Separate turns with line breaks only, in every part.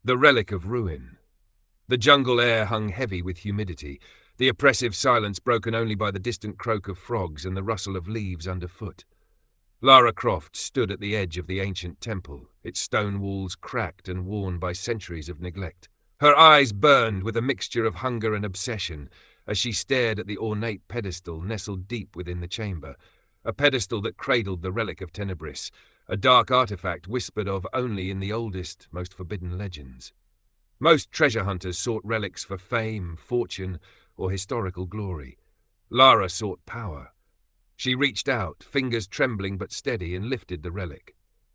The Relic of Ruin. The jungle air hung heavy with humidity, the oppressive silence broken only by the distant croak of frogs and the rustle of leaves underfoot. Lara Croft stood at the edge of the ancient temple, its stone walls cracked and worn by centuries of neglect. Her eyes burned with a mixture of hunger and obsession as she stared at the ornate pedestal nestled deep within the chamber, a pedestal that cradled the Relic of Tenebris, a dark artifact whispered of only in the oldest, most forbidden legends. Most treasure hunters sought relics for fame, fortune, or historical glory. Lara sought power. She reached out, fingers trembling but steady, and lifted the relic.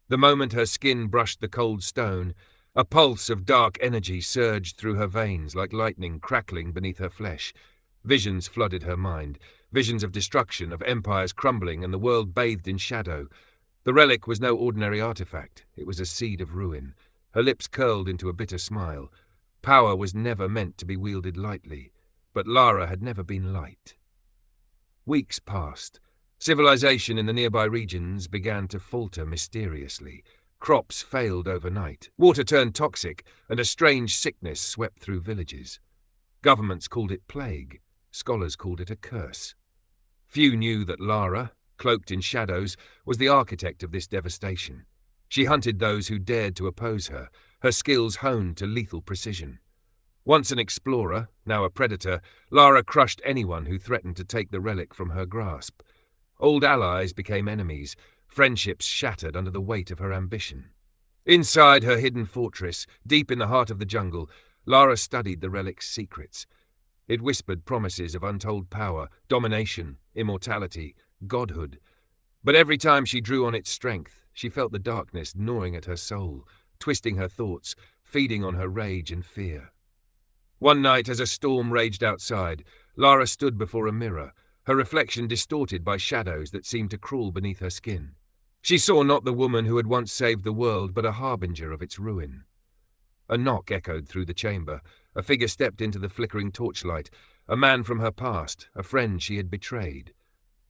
The moment her skin brushed the cold stone, a pulse of dark energy surged through her veins like lightning crackling beneath her flesh. Visions flooded her mind, visions of destruction, of empires crumbling and the world bathed in shadow. The relic was no ordinary artifact. It was a seed of ruin. Her lips curled into a bitter smile. Power was never meant to be wielded lightly, but Lara had never been light. Weeks passed. Civilization in the nearby regions began to falter mysteriously. Crops failed overnight, water turned toxic, and a strange sickness swept through villages. Governments called it plague. Scholars called it a curse. Few knew that Lara, cloaked in shadows, was the architect of this devastation. She hunted those who dared to oppose her, her skills honed to lethal precision. Once an explorer, now a predator, Lara crushed anyone who threatened to take the relic from her grasp. Old allies became enemies, friendships shattered under the weight of her ambition. Inside her hidden fortress, deep in the heart of the jungle, Lara studied the relic's secrets. It whispered promises of untold power, domination, immortality, godhood. But every time she drew on its strength, she felt the darkness gnawing at her soul, twisting her thoughts, feeding on her rage and fear. One night, as a storm raged outside, Lara stood before a mirror, her reflection distorted by shadows that seemed to crawl beneath her skin. She saw not the woman who had once saved the world, but a harbinger of its ruin. A knock echoed through the chamber. A figure stepped into the flickering torchlight, a man from her past, a friend she had betrayed.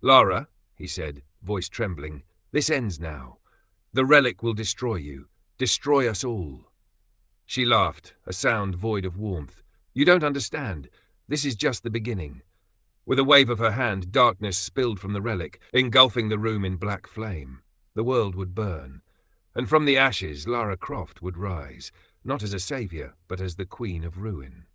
"Lara," he said, voice trembling, "this ends now. The relic will destroy you, destroy us all." She laughed, a sound void of warmth. "You don't understand. This is just the beginning." With a wave of her hand, darkness spilled from the relic, engulfing the room in black flame. The world would burn, and from the ashes Lara Croft would rise, not as a savior, but as the Queen of Ruin.